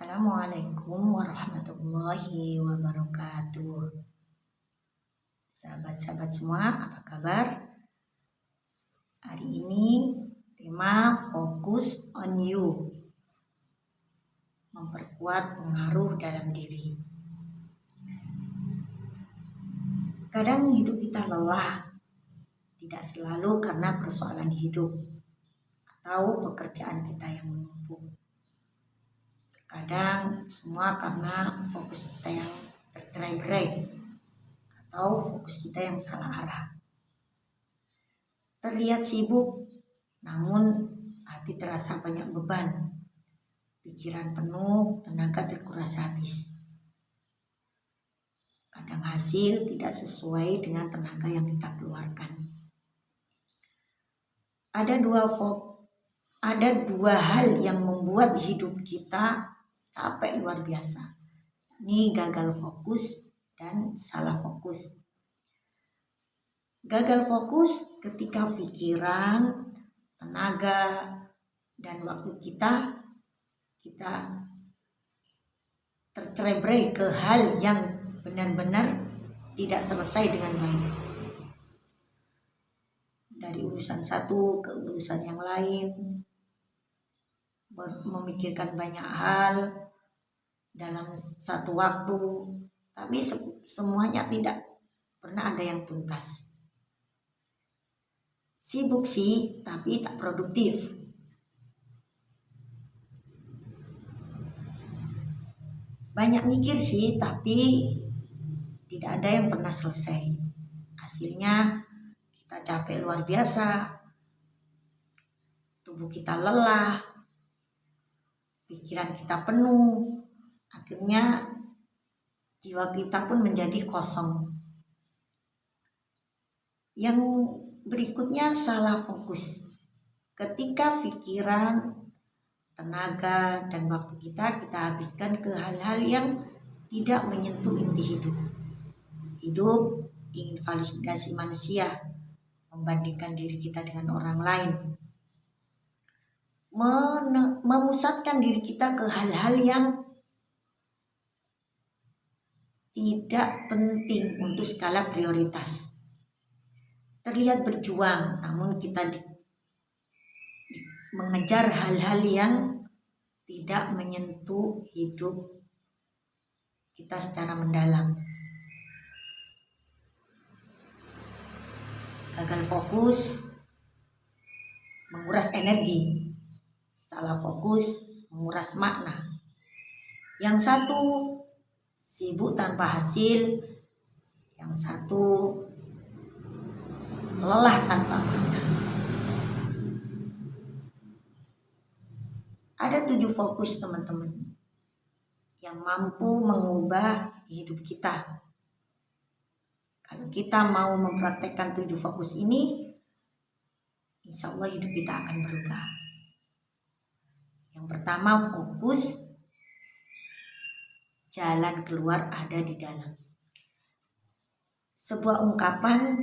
Assalamualaikum warahmatullahi wabarakatuh. Sahabat-sahabat semua, apa kabar? Hari ini tema fokus on you, memperkuat pengaruh dalam diri. Kadang hidup kita lelah, tidak selalu karena persoalan hidup atau pekerjaan kita yang menumpuk. Kadang semua karena fokus kita yang tercerai-berai atau fokus kita yang salah arah. Terlihat sibuk, namun hati terasa banyak beban. Pikiran penuh, tenaga terkuras habis. Kadang hasil tidak sesuai dengan tenaga yang kita keluarkan. Ada dua hal yang membuat hidup kita capek luar biasa. Ini gagal fokus dan salah fokus. Gagal fokus ketika pikiran, tenaga, dan waktu kita tercerai-berai ke hal yang benar-benar tidak selesai dengan baik. Dari urusan satu ke urusan yang lain, memikirkan banyak hal dalam satu waktu, tapi semuanya tidak pernah ada yang tuntas. Sibuk sih, tapi tak produktif. Banyak mikir sih, tapi tidak ada yang pernah selesai. Hasilnya kita capek luar biasa, tubuh kita lelah, pikiran kita penuh, akhirnya jiwa kita pun menjadi kosong. Yang berikutnya salah fokus. Ketika pikiran, tenaga, dan waktu kita habiskan ke hal-hal yang tidak menyentuh inti hidup. Hidup ingin validasi manusia, membandingkan diri kita dengan orang lain, memusatkan diri kita ke hal-hal yang tidak penting untuk skala prioritas. Terlihat berjuang, namun kita mengejar hal-hal yang tidak menyentuh hidup kita secara mendalam. Gagal fokus menguras energi, salah fokus menguras makna. Yang satu sibuk tanpa hasil, yang satu lelah tanpa makna. Ada 7 fokus teman-teman yang mampu mengubah hidup kita. Kalau kita mau mempraktekkan 7 fokus ini, insya Allah hidup kita akan berubah. Yang pertama, fokus jalan keluar ada di dalam. Sebuah ungkapan,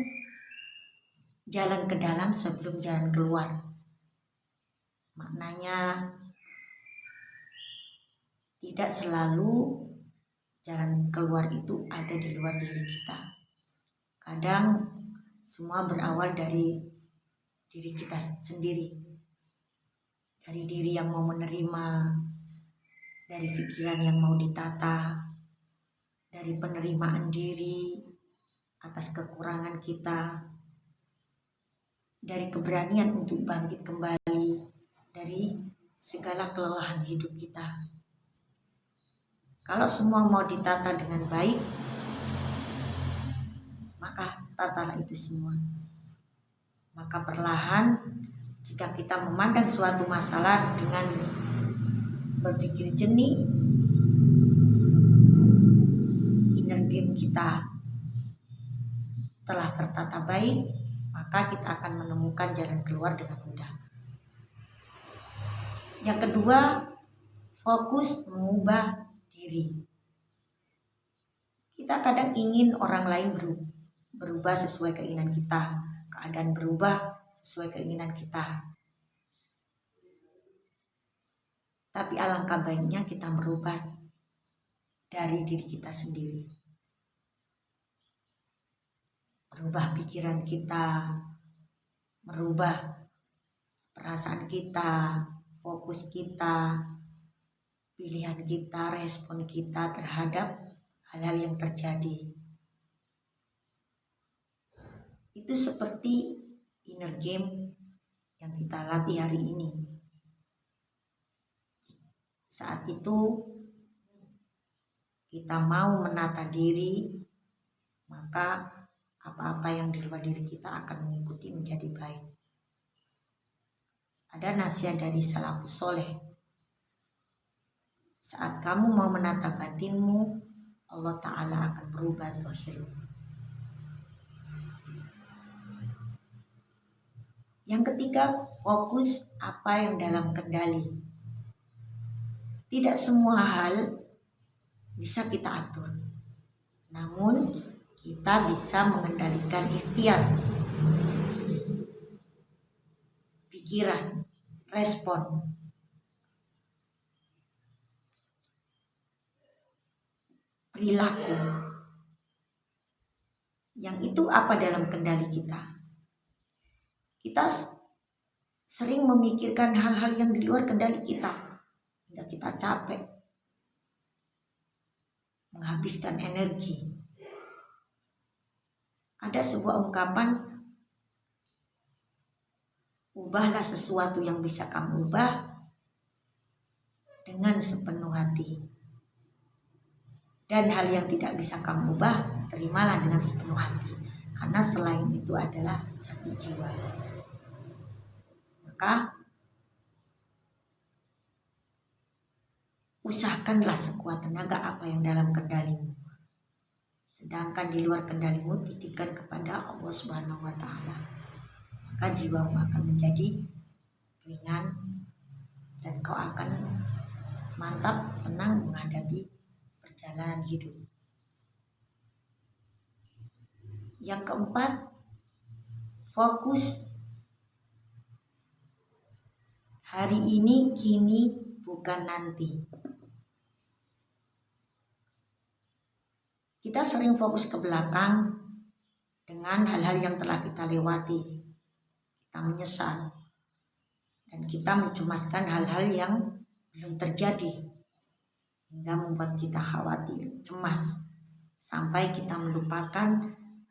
jalan ke dalam sebelum jalan keluar. Maknanya tidak selalu jalan keluar itu ada di luar diri kita. Kadang semua berawal dari diri kita sendiri. Dari diri yang mau menerima, dari pikiran yang mau ditata, dari penerimaan diri atas kekurangan kita, dari keberanian untuk bangkit kembali dari segala kelelahan hidup kita. Kalau semua mau ditata dengan baik, maka tatalah itu semua. Maka perlahan, jika kita memandang suatu masalah dengan berpikir jernih, inner game kita telah tertata baik, maka kita akan menemukan jalan keluar dengan mudah. Yang kedua, fokus mengubah diri. Kita kadang ingin orang lain berubah sesuai keinginan kita, keadaan berubah sesuai keinginan kita. Tapi alangkah baiknya kita merubah dari diri kita sendiri. Merubah pikiran kita, merubah perasaan kita, fokus kita, pilihan kita, respon kita terhadap hal-hal yang terjadi. Itu seperti inner game yang kita latih hari ini. Saat itu kita mau menata diri, maka apa-apa yang di luar diri kita akan mengikuti menjadi baik. Ada nasihat dari salafus soleh. Saat kamu mau menata batinmu, Allah Ta'ala akan berubah zahirmu. Yang ketiga, fokus apa yang dalam kendali. Tidak semua hal bisa kita atur, namun kita bisa mengendalikan ikhtiar, pikiran, respon. Perilaku. Yang itu apa dalam kendali kita? Kita sering memikirkan hal-hal yang di luar kendali kita, hingga kita capek, menghabiskan energi. Ada sebuah ungkapan, ubahlah sesuatu yang bisa kamu ubah dengan sepenuh hati. Dan hal yang tidak bisa kamu ubah, terimalah dengan sepenuh hati. Karena selain itu adalah sakit jiwa. Maka usahakanlah sekuat tenaga apa yang dalam kendalimu. Sedangkan di luar kendalimu titipkan kepada Allah Subhanahu wa Ta'ala. Maka jiwamu akan menjadi ringan dan kau akan mantap, tenang menghadapi perjalanan hidup. Yang keempat, fokus hari ini, kini, bukan nanti. Kita sering fokus ke belakang dengan hal-hal yang telah kita lewati. Kita menyesal dan kita mencemaskan hal-hal yang belum terjadi, hingga membuat kita khawatir, cemas, sampai kita melupakan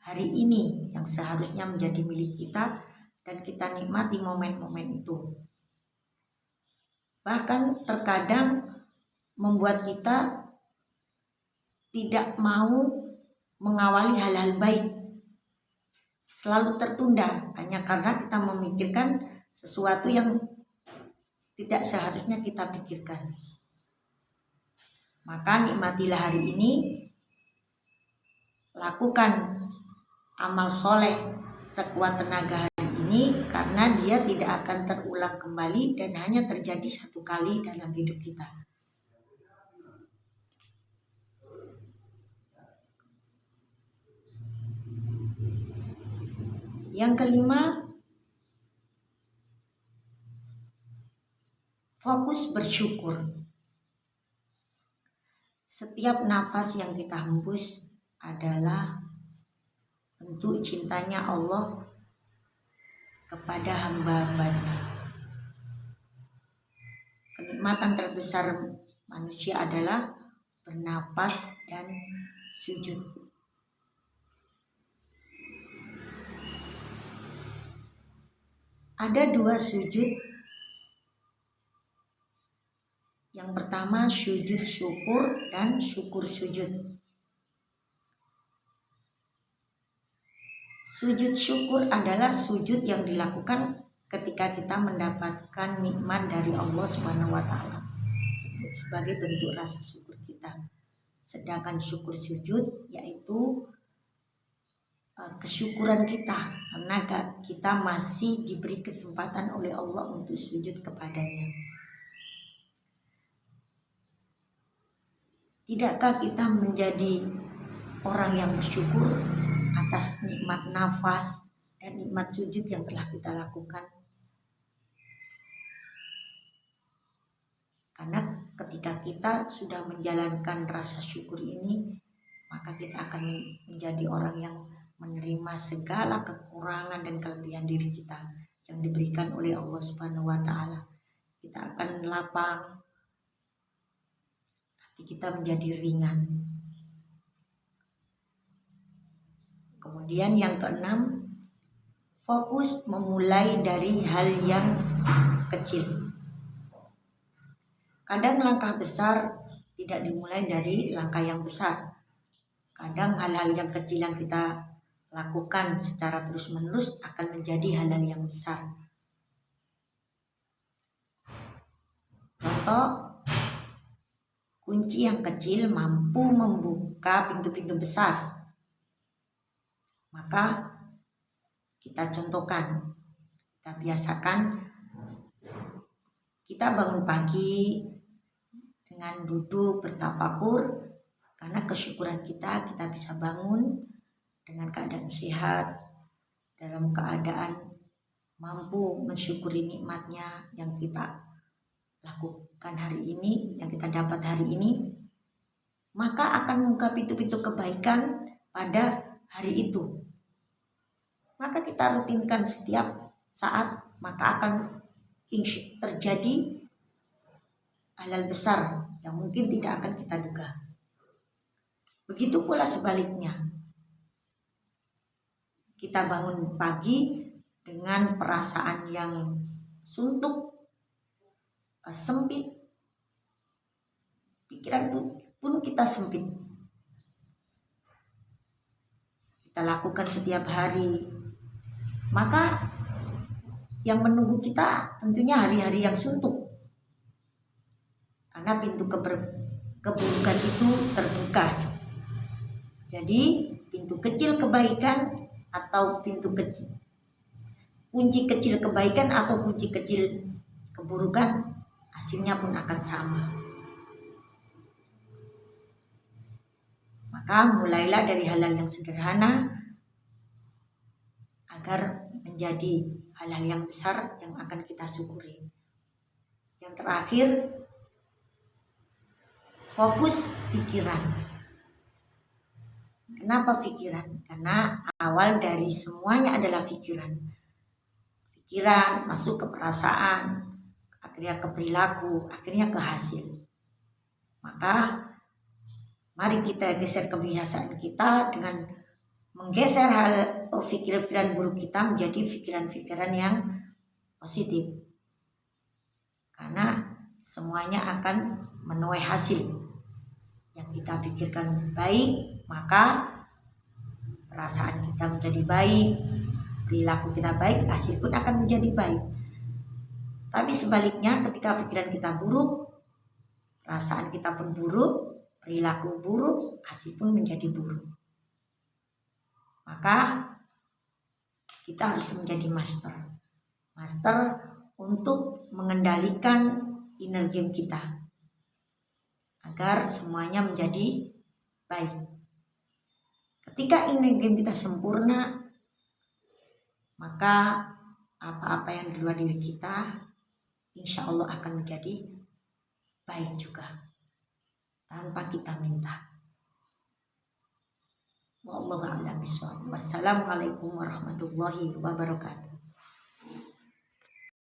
hari ini yang seharusnya menjadi milik kita dan kita nikmati momen-momen itu. Bahkan terkadang membuat kita tidak mau mengawali hal-hal baik, selalu tertunda hanya karena kita memikirkan sesuatu yang tidak seharusnya kita pikirkan. Maka nikmatilah hari ini, lakukan amal soleh sekuat tenaga hari ini, karena dia tidak akan terulang kembali dan hanya terjadi satu kali dalam hidup kita. Yang kelima, fokus bersyukur. Setiap nafas yang kita hembus adalah bentuk cintanya Allah kepada hamba-hambanya. Kenikmatan terbesar manusia adalah bernapas dan sujud. Ada dua sujud. Yang pertama sujud syukur dan syukur sujud. Sujud syukur adalah sujud yang dilakukan ketika kita mendapatkan nikmat dari Allah Subhanahu wa Ta'ala sebagai bentuk rasa syukur kita. Sedangkan syukur sujud yaitu kesyukuran kita karena kita masih diberi kesempatan oleh Allah untuk sujud kepadanya. Tidakkah kita menjadi orang yang bersyukur atas nikmat nafas dan nikmat sujud yang telah kita lakukan? Karena ketika kita sudah menjalankan rasa syukur ini, maka kita akan menjadi orang yang menerima segala kekurangan dan kelebihan diri kita yang diberikan oleh Allah Subhanahu wa taala. Kita akan lapang, hati kita menjadi ringan. Kemudian yang keenam, fokus memulai dari hal yang kecil. Kadang langkah besar tidak dimulai dari langkah yang besar. Kadang hal-hal yang kecil yang kita lakukan secara terus-menerus akan menjadi hal-hal yang besar. Contoh, kunci yang kecil mampu membuka pintu-pintu besar. Maka kita contohkan, kita biasakan, kita bangun pagi dengan duduk bertafakur, karena kesyukuran kita bisa bangun dengan keadaan sehat, dalam keadaan mampu mensyukuri nikmatnya yang kita lakukan hari ini, yang kita dapat hari ini, maka akan membuka pintu-pintu kebaikan pada hari itu. Maka kita rutinkan setiap saat, maka akan terjadi hal-hal besar yang mungkin tidak akan kita duga. Begitu pula sebaliknya. Kita bangun pagi dengan perasaan yang suntuk, sempit, pikiran pun kita sempit. Kita lakukan setiap hari, maka yang menunggu kita tentunya hari-hari yang suntuk. Karena pintu keburukan itu terbuka. Jadi pintu kecil kebaikan atau kunci kecil kebaikan atau kunci kecil keburukan, hasilnya pun akan sama. Maka mulailah dari hal-hal yang sederhana agar menjadi hal-hal yang besar yang akan kita syukuri. Yang terakhir, fokus pikiran. Kenapa pikiran? Karena awal dari semuanya adalah pikiran. Pikiran masuk ke perasaan, akhirnya ke perilaku, akhirnya ke hasil. Maka mari kita geser kebiasaan kita dengan menggeser pikiran-pikiran buruk kita menjadi pikiran-pikiran yang positif. Karena semuanya akan menuai hasil. Yang kita pikirkan baik, maka perasaan kita menjadi baik, perilaku kita baik, hasil pun akan menjadi baik. Tapi sebaliknya, ketika pikiran kita buruk, perasaan kita pun buruk, perilaku buruk, hasil pun menjadi buruk. Maka kita harus menjadi master untuk mengendalikan inner game kita agar semuanya menjadi baik. Ketika inner game kita sempurna, maka apa-apa yang di luar diri kita insya Allah akan menjadi baik juga tanpa kita minta. Wallahu a'lam bishawab. Wassalamualaikum warahmatullahi wabarakatuh.